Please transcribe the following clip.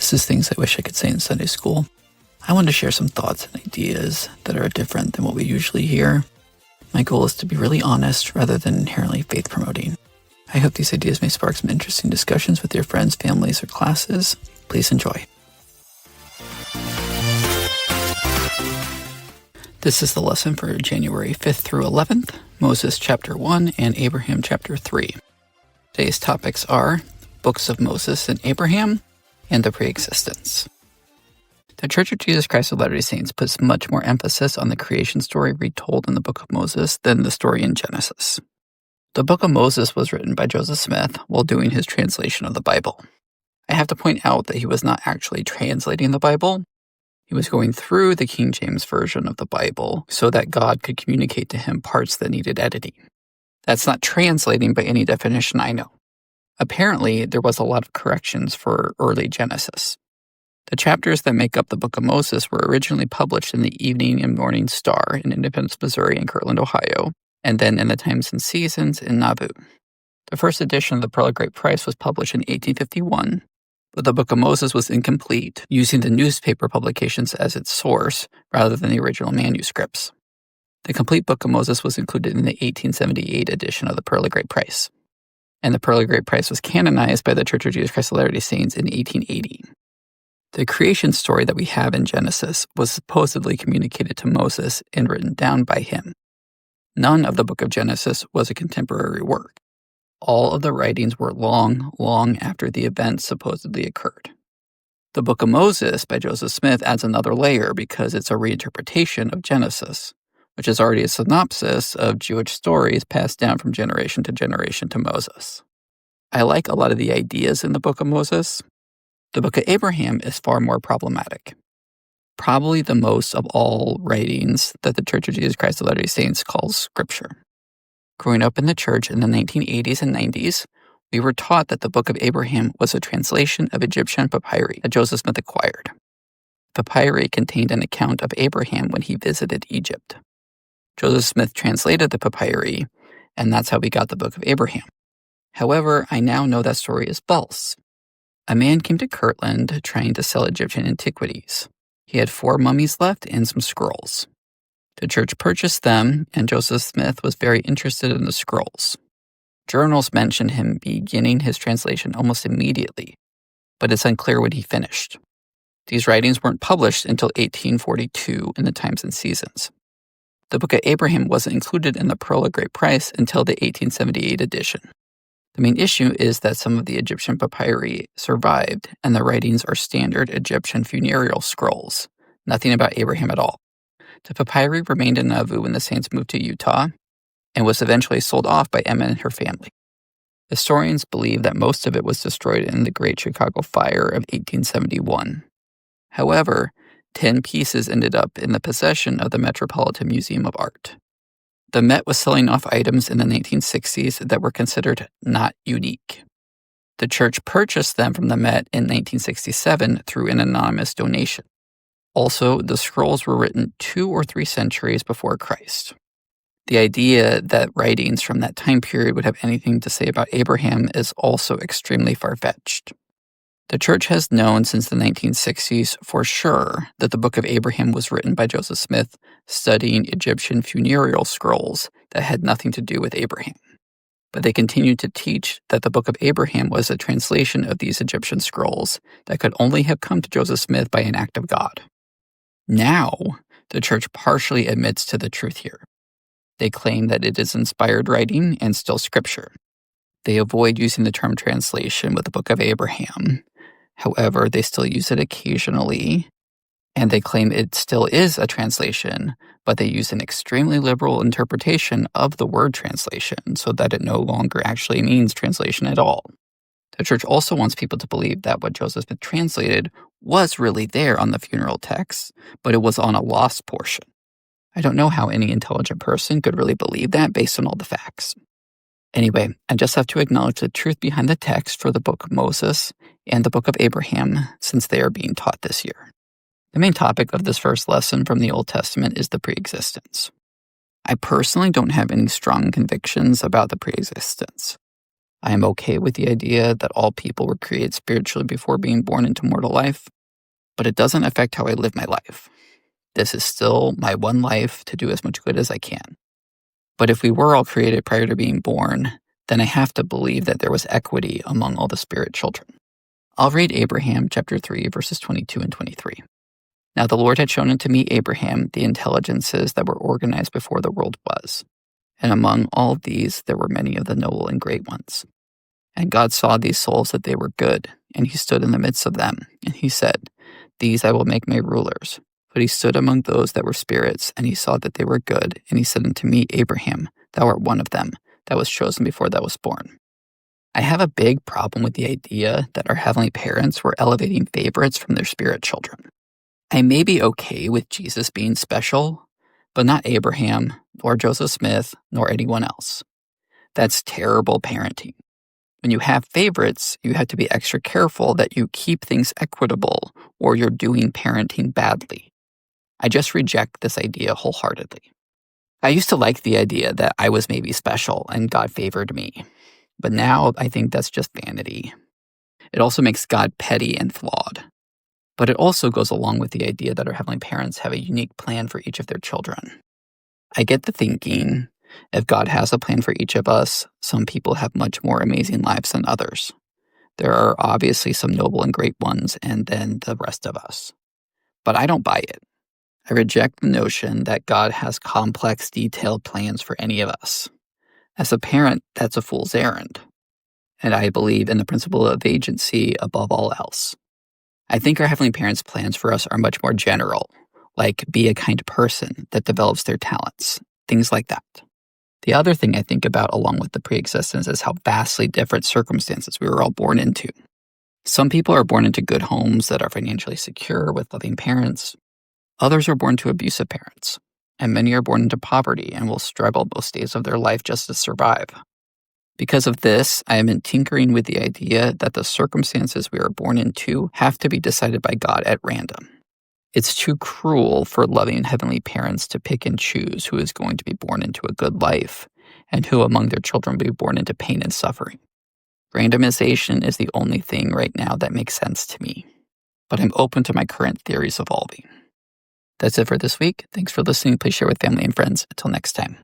This is things I wish I could say in Sunday school. I want to share some thoughts and ideas that are different than what we usually hear. My goal is to be really honest rather than inherently faith-promoting. I hope these ideas may spark some interesting discussions with your friends, families, or classes. Please enjoy. This is the lesson for January 5th through 11th, Moses chapter 1 and Abraham chapter 3. Today's topics are books of Moses and Abraham and the preexistence. The Church of Jesus Christ of Latter-day Saints puts much more emphasis on the creation story retold in the book of Moses than the story in Genesis. The book of Moses was written by Joseph Smith while doing his translation of the Bible. I have to point out that he was not actually translating the Bible. He was going through the King James Version of the Bible so that God could communicate to him parts that needed editing. That's not translating by any definition I know. Apparently, there was a lot of corrections for early Genesis. The chapters that make up the Book of Moses were originally published in the Evening and Morning Star in Independence, Missouri and Kirtland, Ohio, and then in the Times and Seasons in Nauvoo. The first edition of the Pearl of Great Price was published in 1851, but the Book of Moses was incomplete, using the newspaper publications as its source rather than the original manuscripts. The complete Book of Moses was included in the 1878 edition of the Pearl of Great Price, and the Pearl of Great Price was canonized by the Church of Jesus Christ of Latter-day Saints in 1880. The creation story that we have in Genesis was supposedly communicated to Moses and written down by him. None of the book of Genesis was a contemporary work. All of the writings were long after the events supposedly occurred. The Book of Moses by Joseph Smith adds another layer because it's a reinterpretation of Genesis, which is already a synopsis of Jewish stories passed down from generation to Moses. I like a lot of the ideas in the Book of Moses. The Book of Abraham is far more problematic. Probably the most of all writings that the Church of Jesus Christ of Latter-day Saints calls Scripture. Growing up in the church in the 1980s and 90s, we were taught that the Book of Abraham was a translation of Egyptian papyri that Joseph Smith acquired. Papyri contained an account of Abraham when he visited Egypt. Joseph Smith translated the papyri, and that's how we got the Book of Abraham. However, I now know that story is false. A man came to Kirtland trying to sell Egyptian antiquities. He had 4 mummies left and some scrolls. The church purchased them, and Joseph Smith was very interested in the scrolls. Journals mention him beginning his translation almost immediately, but it's unclear when he finished. These writings weren't published until 1842 in the Times and Seasons. The Book of Abraham wasn't included in the Pearl of Great Price until the 1878 edition. The main issue is that some of the Egyptian papyri survived, and the writings are standard Egyptian funereal scrolls, nothing about Abraham at all. The papyri remained in Nauvoo when the Saints moved to Utah, and was eventually sold off by Emma and her family. Historians believe that most of it was destroyed in the Great Chicago Fire of 1871. However, 10 pieces ended up in the possession of the Metropolitan Museum of Art. The Met was selling off items in the 1960s that were considered not unique. The church purchased them from the Met in 1967 through an anonymous donation. Also, the scrolls were written 2 or 3 centuries before Christ. The idea that writings from that time period would have anything to say about Abraham is also extremely far-fetched. The church has known since the 1960s for sure that the Book of Abraham was written by Joseph Smith studying Egyptian funereal scrolls that had nothing to do with Abraham. But they continued to teach that the Book of Abraham was a translation of these Egyptian scrolls that could only have come to Joseph Smith by an act of God. Now, the church partially admits to the truth here. They claim that it is inspired writing and still Scripture. They avoid using the term translation with the Book of Abraham. However, they still use it occasionally, and they claim it still is a translation, but they use an extremely liberal interpretation of the word translation so that it no longer actually means translation at all. The church also wants people to believe that what Joseph Smith translated was really there on the funeral text, but it was on a lost portion. I don't know how any intelligent person could really believe that based on all the facts. Anyway, I just have to acknowledge the truth behind the text for the Book of Moses and the Book of Abraham, since they are being taught this year. The main topic of this first lesson from the Old Testament is the preexistence. I personally don't have any strong convictions about the preexistence. I am okay with the idea that all people were created spiritually before being born into mortal life, but it doesn't affect how I live my life. This is still my one life to do as much good as I can. But if we were all created prior to being born, then I have to believe that there was equity among all the spirit children. I'll read Abraham chapter 3, verses 22 and 23. Now the Lord had shown unto me, Abraham, the intelligences that were organized before the world was. And among all these there were many of the noble and great ones. And God saw these souls that they were good, and he stood in the midst of them. And he said, These I will make my rulers. But he stood among those that were spirits, and he saw that they were good. And he said unto me, Abraham, thou art one of them, that was chosen before thou wast born. I have a big problem with the idea that our heavenly parents were elevating favorites from their spirit children. I may be okay with Jesus being special, but not Abraham, nor Joseph Smith, nor anyone else. That's terrible parenting. When you have favorites, you have to be extra careful that you keep things equitable, or you're doing parenting badly. I just reject this idea wholeheartedly. I used to like the idea that I was maybe special and God favored me, but now I think that's just vanity. It also makes God petty and flawed. But it also goes along with the idea that our heavenly parents have a unique plan for each of their children. I get the thinking, if God has a plan for each of us, some people have much more amazing lives than others. There are obviously some noble and great ones, and then the rest of us. But I don't buy it. I reject the notion that God has complex, detailed plans for any of us. As a parent, that's a fool's errand. And I believe in the principle of agency above all else. I think our heavenly parents' plans for us are much more general, like be a kind person that develops their talents, things like that. The other thing I think about along with the preexistence is how vastly different circumstances we were all born into. Some people are born into good homes that are financially secure with loving parents. Others are born to abusive parents, and many are born into poverty and will struggle most days of their life just to survive. Because of this, I have been tinkering with the idea that the circumstances we are born into have to be decided by God at random. It's too cruel for loving heavenly parents to pick and choose who is going to be born into a good life and who among their children will be born into pain and suffering. Randomization is the only thing right now that makes sense to me, but I'm open to my current theories evolving. That's it for this week. Thanks for listening. Please share with family and friends. Until next time.